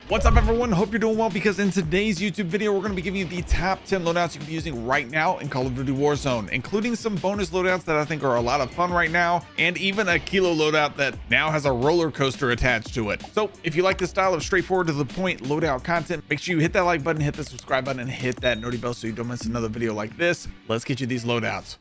What's up, everyone? Hope you're doing well, because in today's YouTube video we're going to be giving you the top 10 loadouts you can be using right now in Call of Duty Warzone, including some bonus loadouts that I think are a lot of fun right now, and even a kilo loadout that now has a roller coaster attached to it. So if you like this style of straightforward to the point loadout content, make sure you hit that like button, hit the subscribe button, and hit that noti bell so you don't miss another video like this. Let's get you these loadouts.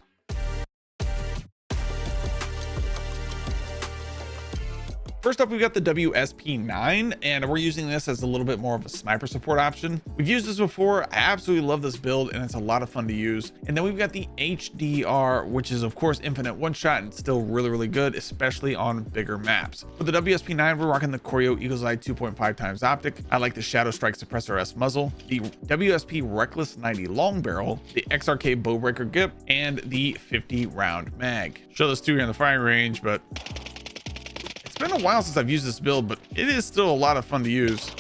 First up, we've got the WSP9, and we're using this as a little bit more of a sniper support option. We've used this before. I absolutely love this build, and it's a lot of fun to use. And then we've got the HDR, which is of course infinite one shot and still really good, especially on bigger maps. For the WSP9, we're rocking the Choreo Eagle's Eye 2.5 times optic. I like the Shadow Strike Suppressor S muzzle, the WSP Reckless 90 long barrel, the XRK Bowbreaker grip, and the 50 round mag. Show this to you in the firing range, but it's been a while since I've used this build, but it is still a lot of fun to use.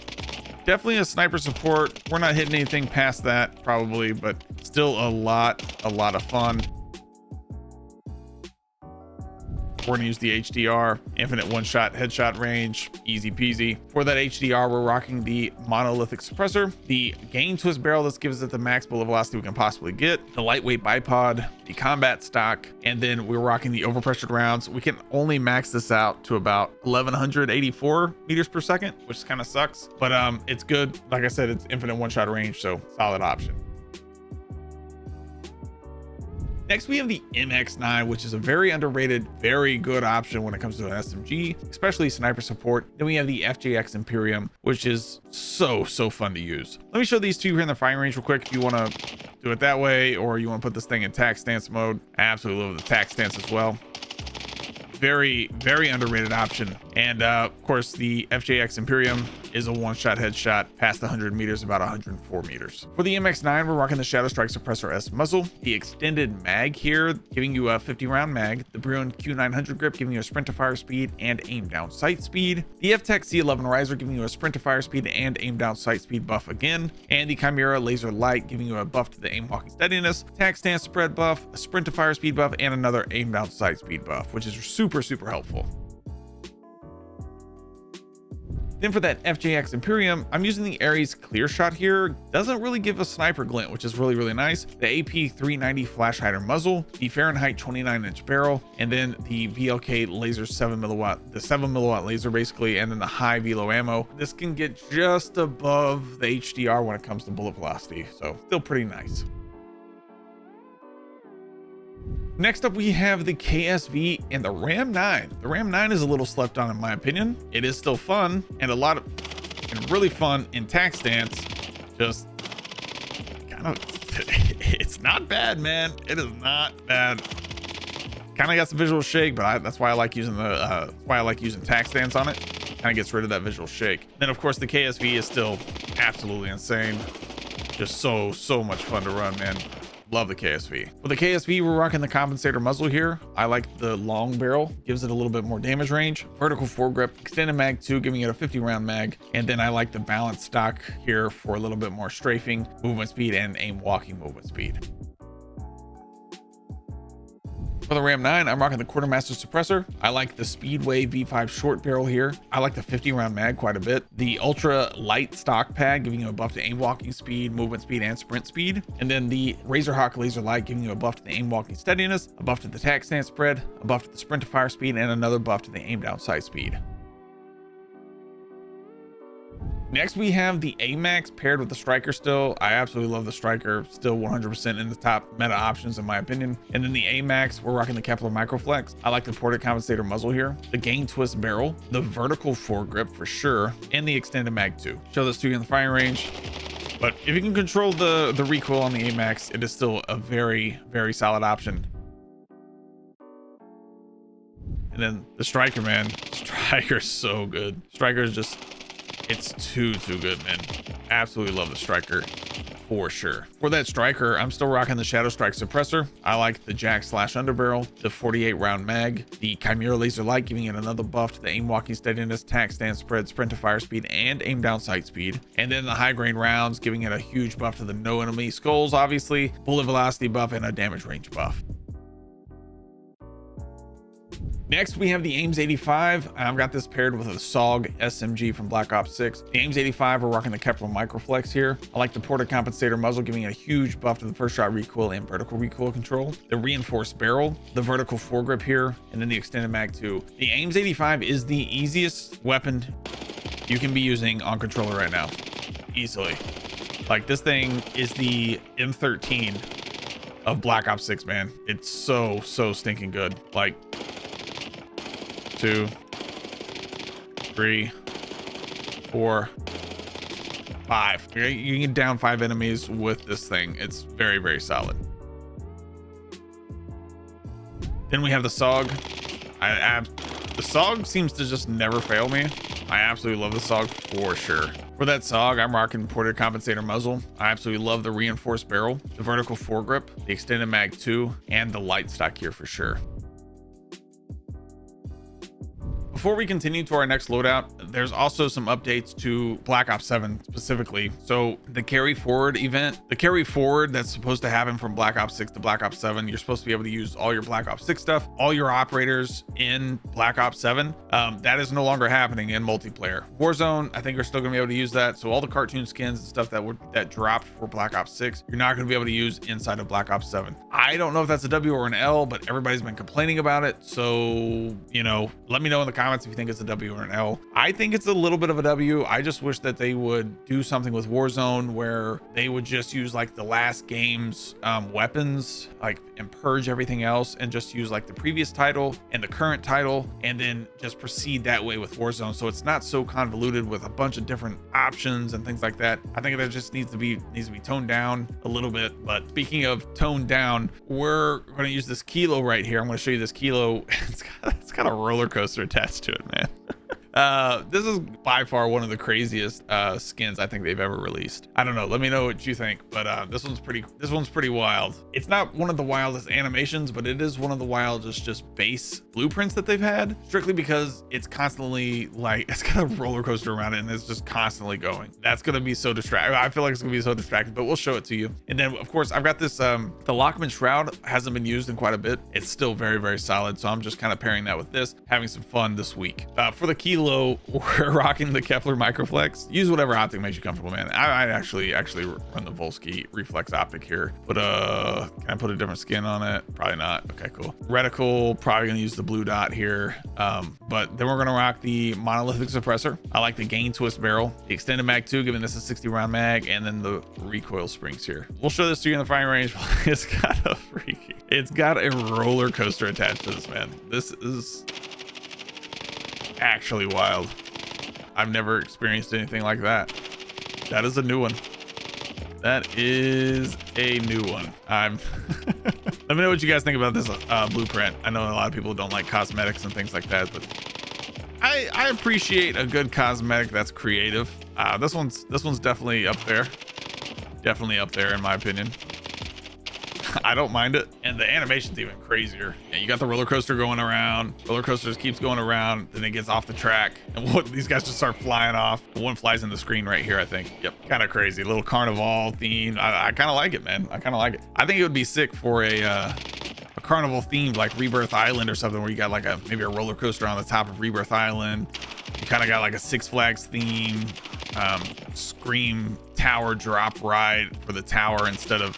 Definitely a sniper support. We're not hitting anything past that probably, but still a lot of fun. We're gonna use the HDR, infinite one shot headshot range, easy peasy. For that HDR, we're rocking the monolithic suppressor, the gain twist barrel. This gives it the max bullet velocity we can possibly get, the lightweight bipod, the combat stock, and then we're rocking the overpressured rounds. We can only max this out to about 1184 meters per second, which kind of sucks, but it's good. Like I said, it's infinite one shot range, so solid option. Next, we have the MX9, which is a very underrated, very good option when it comes to an SMG, especially sniper support. Then we have the FJX Imperium, which is so fun to use. Let me show these two here in the firing range real quick if you want to do it that way, or you want to put this thing in tac stance mode. I absolutely love the tac stance as well. Very underrated option. And of course, the FJX Imperium is a one-shot headshot past 100 meters, about 104 meters. For the MX9, we're rocking the Shadow Strike Suppressor S muzzle, the extended mag here giving you a 50 round mag, the Bruin Q900 grip giving you a sprint to fire speed and aim down sight speed, the FTech C11 riser giving you a sprint to fire speed and aim down sight speed buff again, and the Chimera Laser Light giving you a buff to the aim walking steadiness, tac stance spread buff, a sprint to fire speed buff, and another aim down sight speed buff, which is super helpful. Then for that FJX Imperium, I'm using the Ares Clear Shot here. Doesn't really give a sniper glint, which is really nice. The AP 390 flash hider muzzle, the Fahrenheit 29-inch barrel, and then the VLK laser 7 milliwatt, the 7 milliwatt laser basically, and then the high velo ammo. This can get just above the HDR when it comes to bullet velocity, so still pretty nice. Next up, we have the KSV and the Ram 9. The Ram 9 is a little slept on in my opinion. It is still fun and really fun in tac stance. Just kind of, it's not bad, man. It is not bad. Kind of got some visual shake, but that's why I like using using tac stance on it. Kind of gets rid of that visual shake. Then of course the KSV is still absolutely insane. Just so much fun to run, man. Love the KSV. For the KSV, we're rocking the compensator muzzle here. I like the long barrel, gives it a little bit more damage range. Vertical foregrip, extended mag 2, giving it a 50 round mag. And then I like the balanced stock here for a little bit more strafing, movement speed, and aim walking movement speed. For the Ram 9, I'm rocking the Quartermaster Suppressor. I like the Speedway V5 short barrel here. I like the 50 round mag quite a bit. The ultra light stock pad giving you a buff to aim walking speed, movement speed, and sprint speed. And then the Razorhawk Laser Light giving you a buff to the aim walking steadiness, a buff to the tac stance spread, a buff to the sprint to fire speed, and another buff to the aim down sight speed. Next, we have the AMAX paired with the Striker still. I absolutely love the Striker, still 100% in the top meta options in my opinion. And then the AMAX, we're rocking the Kepler Microflex. I like the ported compensator muzzle here, the gain twist barrel, the vertical foregrip for sure, and the extended mag 2. Show this to you in the firing range. But if you can control the recoil on the AMAX, it is still a very solid option. And then the Striker, man. Striker's so good. Striker's just, it's too good, man. Absolutely love the Striker for sure. For that Striker, I'm still rocking the Shadow Strike Suppressor. I like the Jack Slash Underbarrel, the 48 round mag, the Chimera Laser Light giving it another buff to the aim walking steadiness, tac stance spread, sprint to fire speed, and aim down sight speed. And then the high grain rounds giving it a huge buff to the no enemy skulls, obviously, bullet velocity buff, and a damage range buff. Next, we have the Ames 85. I've got this paired with a SOG SMG from Black Ops 6. The Ames 85, we're rocking the Kepler Microflex here. I like the ported compensator muzzle, giving a huge buff to the first shot recoil and vertical recoil control. The reinforced barrel, the vertical foregrip here, and then the extended mag 2. The Ames 85 is the easiest weapon you can be using on controller right now, easily. Like, this thing is the M13 of Black Ops 6, man. It's so stinking good. Like, 2, 3, 4, 5. You can down 5 enemies with this thing. It's very solid. Then we have the SOG. The SOG seems to just never fail me. I absolutely love the SOG for sure. For that SOG, I'm rocking ported compensator muzzle. I absolutely love the reinforced barrel, the vertical foregrip, the extended mag 2, and the light stock here for sure. Before we continue to our next loadout, there's also some updates to Black Ops 7 specifically. So the carry forward event, the carry forward that's supposed to happen from Black Ops 6 to Black Ops 7, you're supposed to be able to use all your Black Ops 6 stuff, all your operators in Black Ops 7. That is no longer happening in multiplayer. Warzone, I think you're still gonna be able to use that. So all the cartoon skins and stuff that dropped for Black Ops 6, you're not gonna be able to use inside of Black Ops 7. I don't know if that's a W or an L, but everybody's been complaining about it. So, you know, let me know in the comments if you think it's a W or an L. I think it's a little bit of a W. I just wish that they would do something with Warzone where they would just use like the last game's weapons, like, and purge everything else and just use like the previous title and the current title, and then just proceed that way with Warzone, so it's not so convoluted with a bunch of different options and things like that. I think that just needs to be toned down a little bit. But speaking of toned down, we're going to use this Kilo right here. I'm going to show you this Kilo. It's got a roller coaster attached to it, man. This is by far one of the craziest skins I think they've ever released. I don't know, let me know what you think, but this one's pretty wild. It's not one of the wildest animations, but it is one of the wildest just base blueprints that they've had, strictly because it's constantly, like, it's got a roller coaster around it and it's just constantly going. That's gonna be so distracting. I feel like it's gonna be so distracting, but we'll show it to you. And then of course I've got this the Lockman Shroud. Hasn't been used in quite a bit. It's still very solid, so I'm just kind of pairing that with this, having some fun this week. For the Kilo, we're rocking the Kepler Microflex. Use whatever optic makes you comfortable, man. I actually run the Volsky reflex optic here, but can I put a different skin on it? Probably not. Okay, cool. Reticle, probably gonna use the blue dot here, but then we're gonna rock the monolithic suppressor. I like the gain twist barrel, the extended mag 2, giving this a 60 round mag, and then the recoil springs here. We'll show this to you in the firing range. It's got a roller coaster attached to this, man. This is actually wild. I've never experienced anything like that. That is a new one. That is a new one. Let me know what you guys think about this blueprint. I know a lot of people don't like cosmetics and things like that, but I appreciate a good cosmetic that's creative. This one's definitely up there. Definitely up there in my opinion. I don't mind it, and the animation's even crazier. And you got the roller coaster going around. Roller coaster just keeps going around, then it gets off the track, and these guys just start flying off. One flies in the screen right here, I think. Yep, kind of crazy. Little carnival theme. I kind of like it, man. I kind of like it. I think it would be sick for a carnival themed like Rebirth Island or something, where you got like maybe a roller coaster on the top of Rebirth Island. You kind of got like a Six Flags theme, Scream Tower drop ride for the tower instead of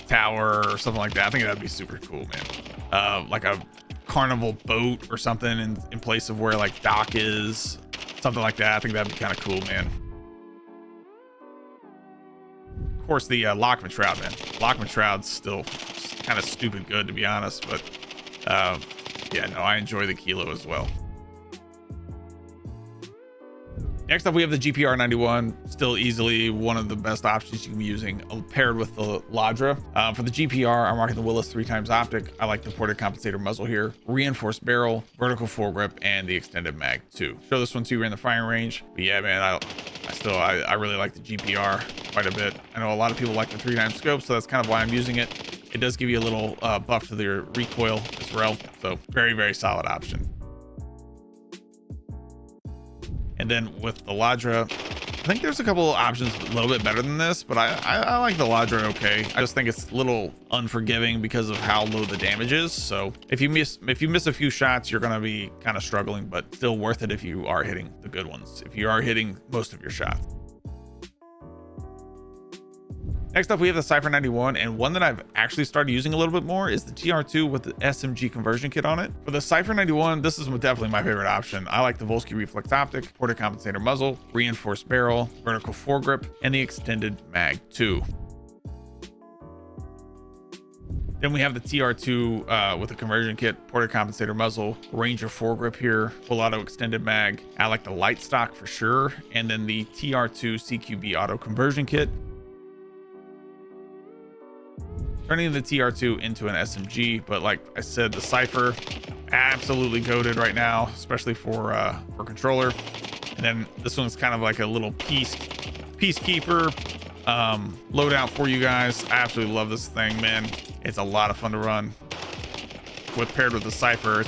tower or something like that. I think that'd be super cool, man. Like a carnival boat or something in place of where like dock is, something like that. I think that'd be kind of cool, man. Of course, the Lockman Shroud, man. Lockman Shroud's still kind of stupid good, to be honest, but yeah, no, I enjoy the Kilo as well. Next up, we have the GPR 91, still easily one of the best options you can be using, paired with the Ladra. For the GPR, I'm rocking the Willis 3x optic. I like the ported compensator muzzle here, reinforced barrel, vertical foregrip, and the extended mag 2. Show this one to you in the firing range. But yeah, man, I really like the GPR quite a bit. I know a lot of people like the 3x scope, so that's kind of why I'm using it. It does give you a little buff to the recoil as well, so very solid option. And then with the Ladra, I think there's a couple of options a little bit better than this, but I like the Ladra okay. I just think it's a little unforgiving because of how low the damage is. So if you miss a few shots, you're gonna be kind of struggling, but still worth it if you are hitting the good ones, if you are hitting most of your shots. Next up, we have the Cypher 91, and one that I've actually started using a little bit more is the TR2 with the SMG conversion kit on it. For the Cypher 91, this is definitely my favorite option. I like the Volsky reflex optic, ported compensator muzzle, reinforced barrel, vertical foregrip, and the extended mag 2. Then we have the TR2 with the conversion kit, ported compensator muzzle, Ranger foregrip here, full auto extended mag. I like the light stock for sure, and then the TR2 CQB auto conversion kit. Turning the TR2 into an SMG, but like I said, the Cypher absolutely goated right now, especially for controller. And then this one's kind of like a little peacekeeper loadout for you guys. I absolutely love this thing, man. It's a lot of fun to run. Paired with the Cypher,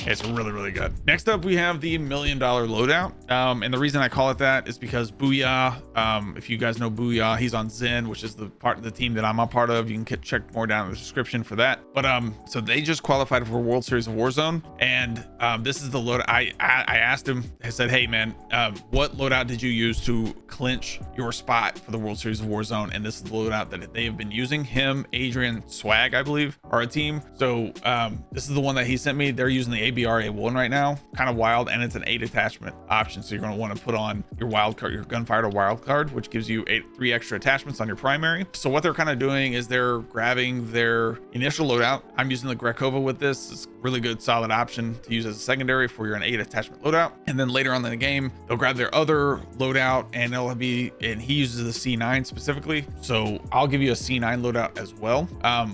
it's really, really good. Next up, we have the $1 million loadout. And the reason I call it that is because Booyah, if you guys know Booyah, he's on Xen, which is the part of the team that I'm a part of. You can check more down in the description for that. But so they just qualified for World Series of Warzone, and this is the loadout. I asked him, I said, hey man, what loadout did you use to clinch your spot for the World Series of Warzone? And this is the loadout that they have been using. Him, Adrian, Swag, I believe, are a team. So this is the one that he sent me. They're using the ABR-A1 right now, kind of wild, and it's an 8 attachment option. So you're going to want to put on your wild card, your gunfire to wild card, which gives you 3 extra attachments on your primary. So what they're kind of doing is they're grabbing their initial loadout. I'm using the Grekova with this. It's a really good, solid option to use as a secondary for your 8 attachment loadout. And then later on in the game, they'll grab their other loadout, and and he uses the C9 specifically. So I'll give you a C9 loadout as well.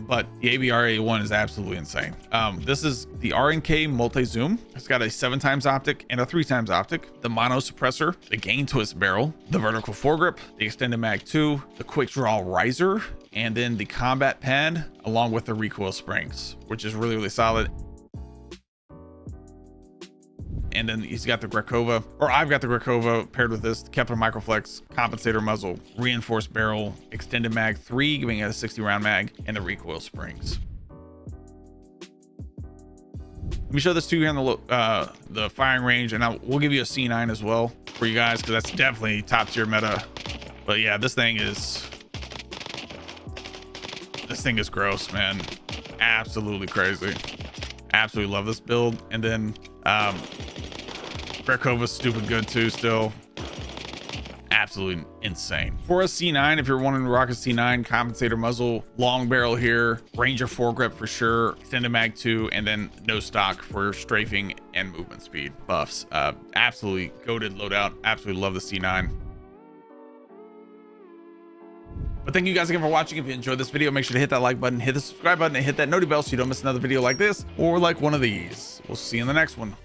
But the ABR-A1 is absolutely insane. This is the RNK multi-zoom. It's got a 7x optic and a 3x optic, the mono suppressor, the gain twist barrel, the vertical foregrip, the extended mag 2, the quick draw riser, and then the combat pad along with the recoil springs, which is really, really solid. And then he's got the Grekova, or I've got the Grekova paired with this Kepler Microflex compensator muzzle, reinforced barrel, extended mag 3, giving it a 60 round mag, and the recoil springs. Let me show this to you on the firing range, and we'll give you a C9 as well for you guys, because that's definitely top tier meta. But yeah, this thing is gross, man. Absolutely crazy. Absolutely love this build. And then Grekova's stupid good too still. Absolutely insane. For a C9, if you're wanting to rock a C9, compensator muzzle, long barrel here, Ranger foregrip for sure, extended mag 2, and then no stock for strafing and movement speed buffs. Absolutely goated loadout. Absolutely love the C9. But thank you guys again for watching. If you enjoyed this video, make sure to hit that like button, hit the subscribe button, and hit that noti bell so you don't miss another video like this or like one of these. We'll see you in the next one.